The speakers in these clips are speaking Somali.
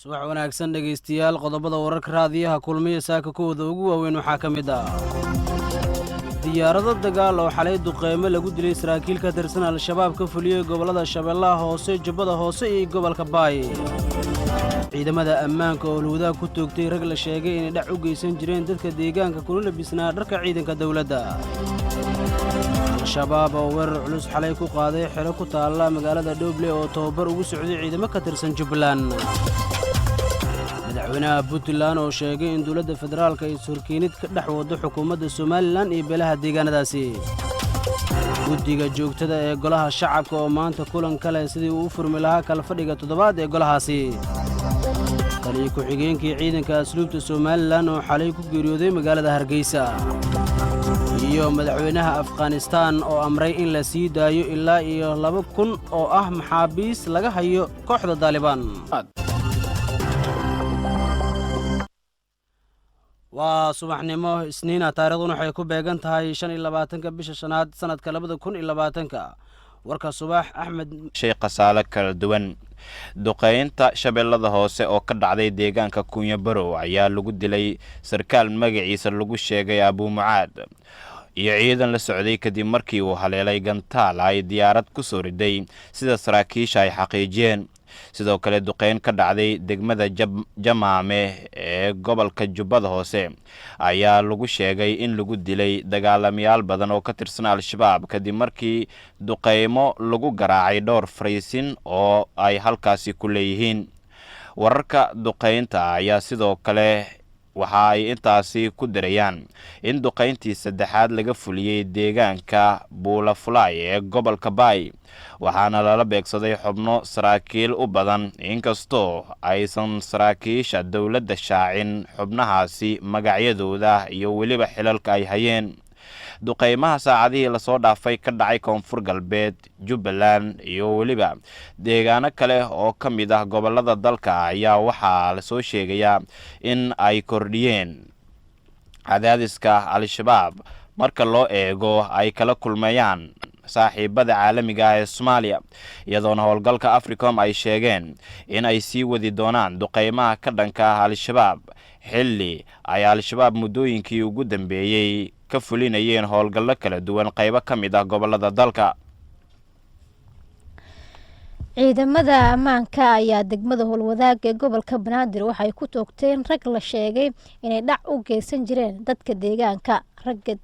subax wanaagsan dhageystayaal qodobada wararka raadiyaha kulmiye saaka kuwada ugu waaweyn waxaa ka mid ah diyaarado dagaal oo xalay duqeymo lagu dilay saraakiil ka tirsan al-shabaab ka fuliyey gobollada shabeellaha hoose jubbada hoose iyo gobolka baay ciidamada ammaanka oo luudaha ku toogtay rag la sheegay inay dhac u geysan jireen dadka deegaanka kula labisnaa dharka ciidanka dawladda al-shabaab oo weerar culus xalay ku qaaday xero ku taalla magaalada Dhoble oo tababar ugu socday ciidamo ka tirsan Jubbaland madaxweynaha Puntland oo sheegay in dawladda federaalka ay surkiinid ka dhex wado xukuumadda Somaliland iyo beelaha deegaanadaasi guddiga joogtada ee golaha shacabka oo maanta kulan kale sidii uu u furmi lahaa kala fadhiga toddobaad ee golahaasi taliye ku-xigeenkii ciidanka asluubta Somaliland oo xalay ku geeriyooday magaalada Hargeysa iyo madaxweynaha Afghanistan oo amray in la sii daayo ilaa iyo 2,000 oo ah maxaabiis laga hayo kooxda Taliban waa subaxnimo isniina taariikhduna waxay ku beegan tahay 25 bisha shanaad sanadka 2020 warka subax Axmed shay qasaale kala duwan duqeynta shabeellada hoose oo ka dhacday deegaanka Kunya Barow ayaa lagu dilay sarkaal magaciisa lagu sheegay Abu Mucaad iyo ciidan la socday kadib markii uu haleelay gantaal ay diyaarad ku soo riday sida saraakiisha ay xaqiijiyeen sidoo kale duqeyn ka dhacday degmada Jamaame ee gobolka Jubbada Hoose ayaa lagu sheegay in lagu dilay dagaalamayaal badan oo ka tirsan al-shabaab kadib markii duqeymo lagu garaacay dhowr fariisin oo ay halkaasi ku leeyihiin wararka duqeynta ayaa sidoo kale waxa ay intaasi ku dirayaan in duqeyntii saddexaad laga fuliyay deegaanka Buulafulay ee gobolka Baay waxaana lala beegsaday xubno saraakiil u badan inkastoo aysan saraakiisha dawladda shaacin xubnahaasi magacyadooda iyo weliba xilalka ay hayeen duqeymaha saacadihii la soo dhaafay ka dhacay koonfur galbeed Jubbaland iyo weliba deegaano kale oo ka mid ah gobolada dalka ayaa waxaa la soo sheegayaa in ay kordhiyeen cadaadiska al-shabaab marka loo eego ay kala kulmayaan saaxiibada caalamiga ah ee Soomaaliya iyadoona howlgalka Africom ay sheegeen in ay sii wadi doonaan duqeymaha ka dhanka ah al-shabaab xilli ay al-shabaab muddooyinkii ugu dambeeyay ka fulinayeen howlgallo kala duwan qaybo ka mid ah gobolada dalka ciidamada ammaanka ayaa degmada Howlwadaag ee gobolka Banaadir waxay ku toogteen rag la sheegay inay dhac u geysan jireen dadka deegaanka ragga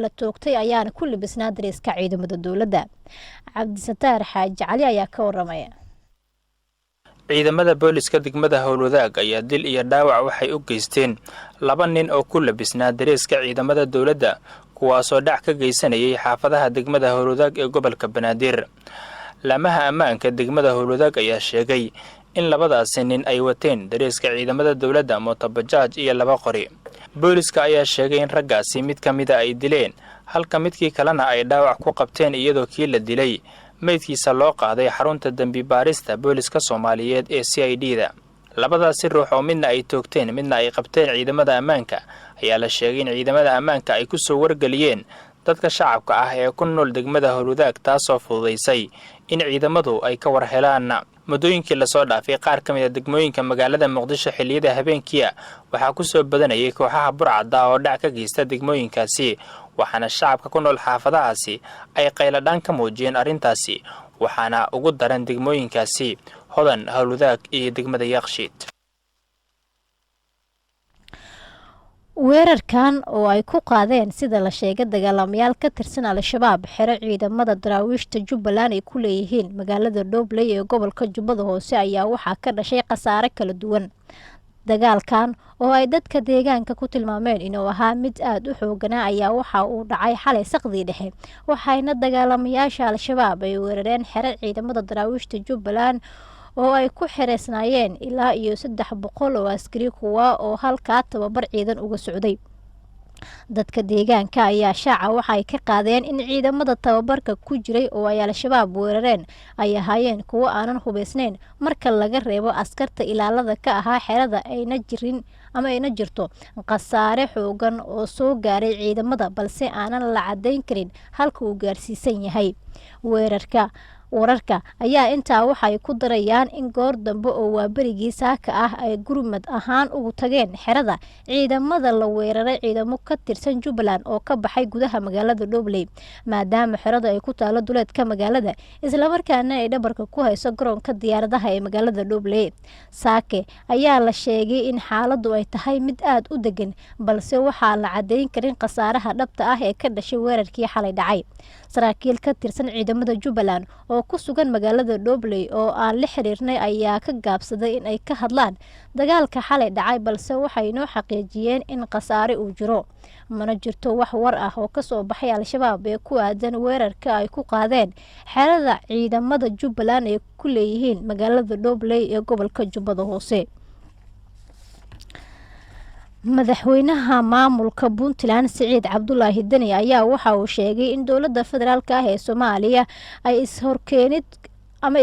la toogtay ayaana ku libisnaa dareeska ciidamada dawladda Cabdisataar Xaaji Cali ayaa ka waramaya ciidamada booliska degmada Howlwadaag ayaa dil iyo dhaawac waxay u geysteen 2 nin oo ku labisnaa dareeska ciidamada dawladda kuwaas oo dhac ka geysanayay xaafadaha degmada Howlwadaag ee gobolka Banaadir lamaha ammaanka degmada Howlwadaag ayaa sheegay in labadaasi nin ay wateen dareeska ciidamada dawladda mootobajaaj iyo 2 qori booliska ayaa sheegay in raggaasi mid ka mid ah ay dileen halka midkii kalena ay dhaawac ku qabteen iyadoo kii la dilay meydkiisa loo qaaday xarunta dambi baarista booliska Soomaaliyeed ee CID-da labadaasi ruux oo midna ay toogteen midna ay qabteen ciidamada ammaanka ayaa la sheegay in ciidamada ammaanka ay ku soo wargeliyeen dadka shacabka ah ee ku nool degmada Howlwadaag taasoo fududeysay in ciidamadu ay ka war helaan muddooyinkii la soo dhaafay qaar ka mid ah degmooyinka magaalada Muqdisho xilliyada habeenkii waxaa ku soo badanayay kooxaha burcadda oo dhac ka geysta degmooyinkaasi waxaana shacabka ku nool xaafadahaasi ay qayladhaan ka muujiyeen arrintaasi waxaana ugu daran degmooyinkaasi Hodan Howlwadaag iyo degmada Yaaqshiid weerarkan oo ay ku qaadeen sida la sheegay dagaalamayaal ka tirsan al-shabaab xero ciidamada daraawiishta Jubbaland ay ku leeyihiin magaalada Dhoble ee gobolka Jubbada Hoose ayaa waxaa ka dhashay khasaare kala duwan dagaalkan oo ay dadka deegaanka ku tilmaameen inuu ahaa mid aad u xooganaa ayaa waxa uu dhacay xalay saqdii dhexe waxayna dagaalamayaasha al-shabaab ay weerareen xero ciidamada daraawiishta Jubbaland oo ay ku xereysnaayeen ilaa iyo 300 oo askari kuwa oo halka tababar ciidan uga socday dadka deegaanka ayaa shaaca waxay ka qaadeen in ciidamada tababarka ku jiray oo ay al-shabaab weerareen ay ahaayeen kuwa aanan hubeysnayn marka laga reebo askarta ilaalada ka ahaa xerada ayna jirto khasaare xoogan oo soo gaaray ciidamada balse aanan la cadeyn karin halka uu gaarsiisan yahay weerarka wararka ayaa intaa waxay ku darayaan in goor dambe oo waaberigii saaka ah ay gurmad ahaan ugu tageen xerada ciidamada la weeraray ciidamo ka tirsan Jubbaland oo ka baxay gudaha magaalada Dhobley maadaama xerada ay ku taalo duleedka magaalada isla markaana ay dhabarka ku hayso garoonka diyaaradaha ee magaalada Dhobley. Saake ayaa la sheegay in xaaladdu ay tahay mid aad u degan balse waxaa la cadeyn karin khasaaraha dhabta ah ee ka dhashay weerarkii xalay dhacay. Saraakiil ka tirsan ciidamada Jubbaland oo ku sugan magaalada Dhobley oo aan la xiriirnay ayaa ka gaabsaday in ay ka hadlaan dagaalka xalay dhacay balse waxay noo xaqiijiyeen in khasaare uu jiro. Mana jirto wax war ah oo ka soo baxay Al-shabaab ee ku aadan weerarka ay ku qaadeen xerada ciidamada Jubbaland ee ku leeyihiin magaalada Dhobley ee gobolka Jubbada Hoose. madaxweynaha maamulka Puntland Siciid Cabdulaahi Dani ayaa waxa uu sheegay in dowladda federaalka ah ee Soomaaliya ay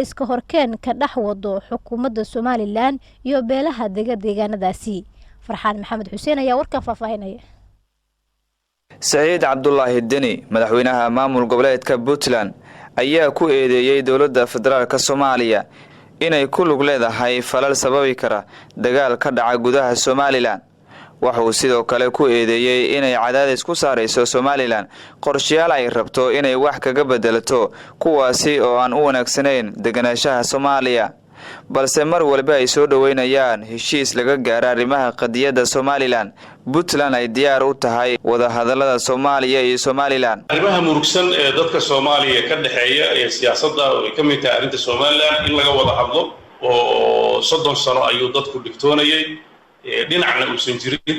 iska horkeen ka dhex wado xukuumadda Somaliland iyo beelaha deegaanadaasi. Farxaan Maxamed Xuseen ayaa warkan faahfaahinaya. Siciid Cabdulaahi Dani madaxweynaha maamul goboleedka Puntland ayaa ku eedeeyay dowladda federaalka Soomaaliya inay ku lug leedahay falal sababi kara dagaal ka dhaca gudaha Somaliland. waxa uu sidoo kale ku eedeeyay inay cadaadis ku saarayso Somaliland qorshayaal ay rabto inay wax kaga bedelato kuwaasi oo aan u wanaagsanayn deganaanshaha Soomaaliya balse mar walba ay soo dhaweynayaan heshiis laga gaaro arrimaha qadiyadda Somaliland. Puntland ay diyaar u tahay wada hadallada Soomaaliya iyo Somaliland. arrimaha murugsan ee dadka Soomaaliya ka dhaxeeya ee siyaasadda oo ka mid tahay arrinta Somaliland in laga wada hadlo oo 30 sano ayuu dadku dhigtoonayay dhinacna uusan jirin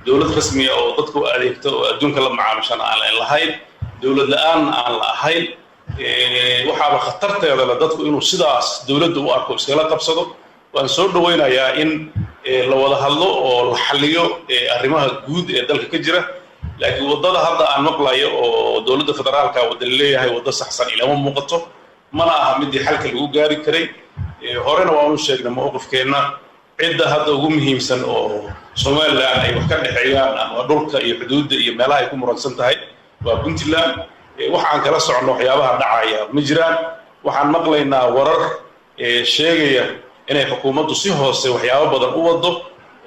dawlad rasmi ah oo dadku adeegto oo adduunka la macaamilsana aan lahayn dawlad la'aan aan la ahayn waxaaba khatarteeda la dadku inuu sidaas dawladda u arko iskala qabsado. waan soo dhaweynayaa in la wada hadlo oo la xalliyo arrimaha guud ee dalka ka jira laakiin wadada hadda aan maqlayo oo dawladda federaalka wada leeyahay wada saxsan ilama muuqato mana aha mid xalka lagu gaari karay. horena waan u sheegnay mowqifkeena cidda hadda ugu muhiimsan oo Somaliland ay wax ka dhaxeeyaan ama dhulka iyo xuduudda iyo meelaha ay ku muransan tahay waa Puntland. waxaan kala socono waxyaabaha dhacaya ma jiraan. waxaan maqlaynaa warar sheegaya inay xukuumaddu si hoose waxyaabo badan u wado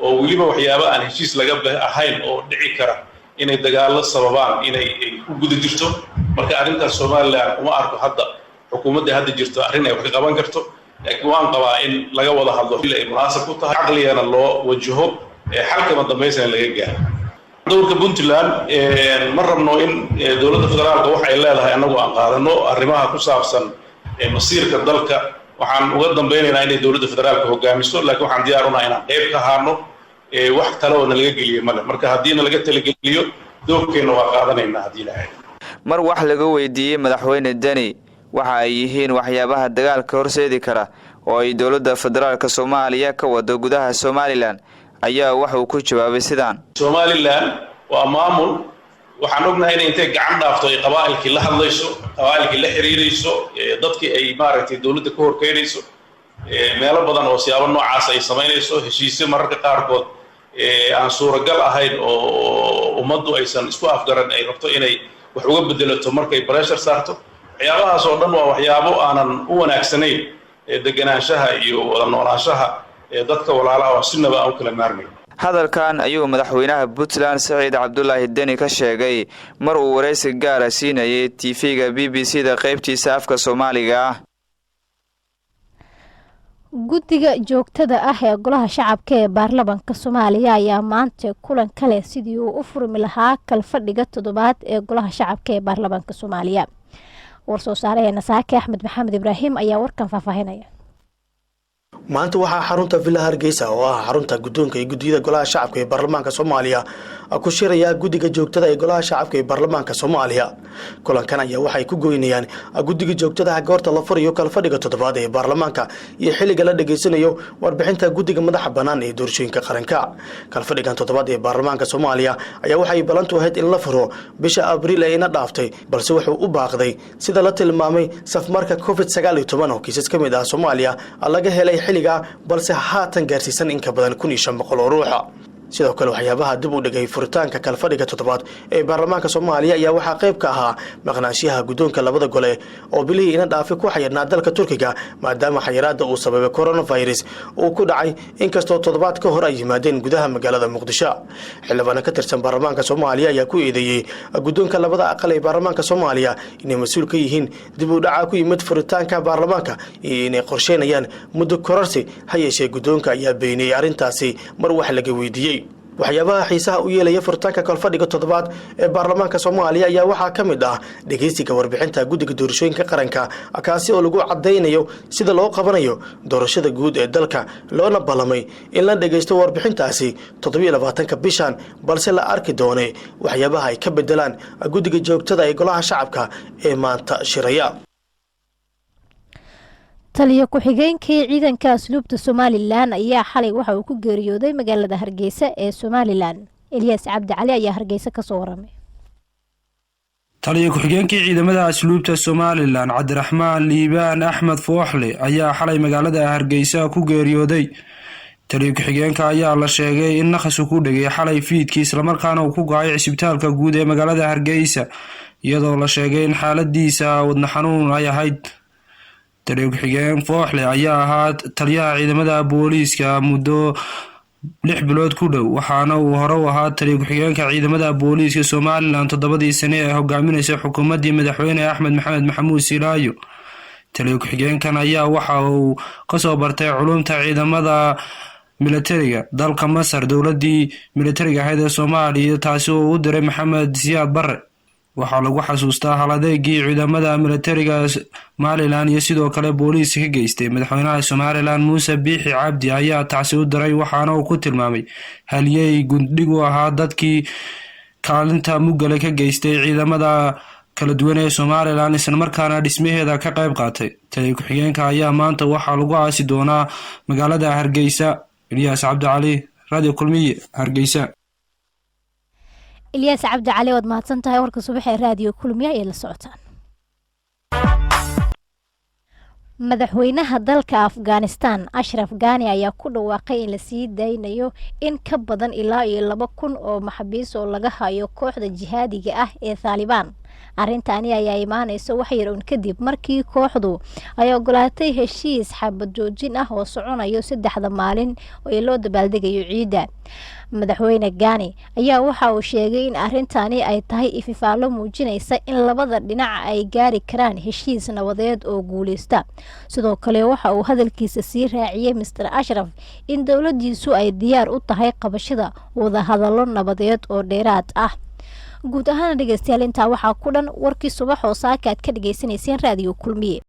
oo weliba waxyaabo aan heshiis laga ahayn oo dhici kara inay dagaalo sababaan inay ku guda jirto. marka arrinta Somaliland uma arko hadda xukuumadda hadda jirto arrin ay wax ka qaban karto laakiin waan qabaa in laga wada hadlo ilaa ay munaasab ku tahay aqliyana loo wajaho xalka dambaysan laga gaaro. dowladda Puntland ma rabno in dowladda federaalka wax ay leedahay anagu aan qaadano arrimaha ku saabsan masiirka dalka. waxaan uga dambaynaynaa inay dowladda federaalka hogaamiso laakiin waxaan diyaar u nahay inaan qayb ka ahaano wax kale oo laga geliyo male. marka haddii laga talageliyo doorkeena waa qaadanaynaa haddii la mar wax laga weydiiyay madaxweyne Dani waxa ay yihiin waxyaabaha dagaalka horseedi kara oo ay dowladda federaalka Soomaaliya ka wado gudaha Somaliland ayaa waxa uu ku jawaabay sidaan. Somaliland waa maamul waxaan ognahay in intay gacan dhaafto ay qabaa'ilkii la hadlayso qabaa'ilkii la xiriirayso dadkii ay maaragtay dowladda ka horkeynayso meelo badan oo siyaabo noocaas ay sameynayso heshiisyo mararka qaarkood aan suuragal ahayn oo ummaddu aysan isku afgaran ay rabto inay wax uga bedelato markay pressure saarto. waxyaabahaas oo dhan waa waxyaabo aanan u wanaagsanayn deganaanshaha iyo wada noolaanshaha dadka walaalaha oo sinaba aan kala maarmay. hadalkan ayuu madaxweynaha Puntland Siciid Cabdulaahi Dani ka sheegay mar uu wareysi gaar ah siinayay TV-ga BBC-da qaybtiisa afka Soomaaliga ah. guddiga joogtada ah ee golaha shacabka ee baarlamaanka Soomaaliya ayaa maanta kulan kale sidii uu u furmi lahaa kalfadhiga toddobaad ee golaha shacabka ee baarlamaanka Soomaaliya. warsoo saareena Saake Axmed Maxamed Ibraahim ayaa warkan faahfaahinaya. maanta waxaa xarunta Villa Hargeysa oo ah xarunta guddoonka ee guddiyada golaha shacabka ee baarlamaanka Soomaaliya ku shiraya guddiga joogtada ee golaha shacabka ee baarlamaanka Soomaaliya. kulankan ayaa waxay ku goynayaan guddiga joogtada ah goorta la furayo kalfadhiga toddobaad ee baarlamaanka iyo xilliga la dhageysanayo warbixinta guddiga madaxa bannaan ee doorashooyinka qaranka. kalfadhigan toddobaad ee baarlamaanka Soomaaliya ayaa waxay ballantu ahayd in la furo bisha Abriil ee ina dhaaftay balse wuxuu u baaqday sida la tilmaamay safmarka COVID-19 oo kiisas ka mid ah Soomaaliya laga helay xilliga balse haatan gaarsiisan in ka badan 1500 ruux. sidoo kale waxyaabaha dib u dhigay furitaanka kalfadhiga toddobaad ee baarlamaanka Soomaaliya ayaa waxaa qayb ka ahaa maqnaanshiyaha guddoonka labada gole oo bilihii ina dhaafi ku xayirnaa dalka Turkiga maadaama xayiraadda uu sababay coronavirus uu ku dhacay inkastoo toddobaad ka hor ay yimaadeen gudaha magaalada Muqdisho. xildhibaan ka tirsan baarlamaanka Soomaaliya ayaa ku eedeeyay guddoonka labada aqal ee baarlamaanka Soomaaliya inay mas'uul ka yihiin dib u dhaca ku yimid furitaanka baarlamaanka iyo inay qorsheynayaan muddo kororsi ha yeeshee guddoonka ayaa beeniyay arrintaasi mar wax laga weydiiyay. waxyaabaha xiisaha u yeelaya furitaanka kalfadhiga toddobaad ee baarlamaanka Soomaaliya ayaa waxaa ka mid ah dhageysiga warbixinta guddiga doorashooyinka qaranka kaasi oo lagu cadeynayo sida loo qabanayo doorashada guud ee dalka loona ballamay in la dhageysto warbixintaasi 27 bishan balse la arki doonay waxyaabaha ay ka bedelaan guddiga joogtada ee golaha shacabka ee maanta shiraya. taliya ku-xigeenkii ciidanka asluubta Somaliland ayaa xalay waxa uu ku geeriyooday magaalada Hargeysa ee Somaliland. Ilyas Cabdi Cali ayaa Hargeysa ka soo waramay. taliya ku-xigeenkii ciidamada asluubta Somaliland Cabdiraxmaan Liibaan Axmed Fooxle ayaa xalay magaalada Hargeysa ku geeriyooday. taliya ku-xigeenka ayaa la sheegay in naqas ku dhagay xalay fiidkii isla markaana uu ku go'ay cisbitaalka guud ee magaalada Hargeysa iyadoo la sheegay in xaaladiisa wadna xanuun ay ahayd. taliya ku-xigeen Fooxle ayaa ahaa taliyaha ciidamada booliiska muddo 6 bilood ku dhow waxaana uu hore u ahaa taliya ku-xigeenka ciidamada booliiska Somaliland 7 sano ee hogaaminaysa xukuumadii madaxweyne Axmed Maxamed Maxamuud Silaayo. taliya ku-xigeenkan ayaa waxa uu ka soo bartay culumta ciidamada militariga dalka Masar dowladii militariga ahayd ee Soomaaliya taasi oo u diray Maxamed Siyaad Barre. waxaa lagu xasuustaa haladeegii ciidamada militariga Somaliland iyo sidoo kale booliiska ka geystay madaxweynaha Somaliland Muuse Biixi Cabdi ayaa taasi u diray waxaana uu ku tilmaamay haliyey gundhig u ahaa dadkii kaalinta mugale ka geystay ciidamada kala duwan ee Somaliland isla markaana dhismaheeda ka qayb qaatay. taliya ku-xigeenka ayaa maanta waxaa lagu aasi doonaa magaalada Hargeysa. Ilyas Cabdi Cali Radio Kulmiye Hargeysa. Ilyas Cabdi Cali wad mahadsantahay warka subax ee Radio Kulmiye ee la socotaan. madaxweynaha dalka Afghanistan Ashraf Ghani ayaa ku dhawaaqay in la sii daynayo in ka badan ilaa 2,000 oo maxaabiis oo laga hayo kooxda jihaadiga ah ee Taliban. arintani ayaa imaanaysa wax yar kadib markii kooxdu ay ogolaatay heshiis xabad joojin ah oo soconayo 3 maalin oo loo dabaaldegayo ciida. madaxweyne Ghani ayaa waxa uu sheegay in arintani ay tahay ififaalo muujinaysa in labada dhinac ay gaari karaan heshiis nabadeed oo guuleysta. sidoo kale waxa uu hadalkiisa sii raaciyay Mr. Ashraf in dawladdiisu ay diyaar u tahay qabashada wada hadallo nabadeed oo dheeraad ah. guud ahaan dhageystayaal inta waxaa ku dhan warkii subax oo saaka aad ka dhageysanayseen Radio Kulmiye.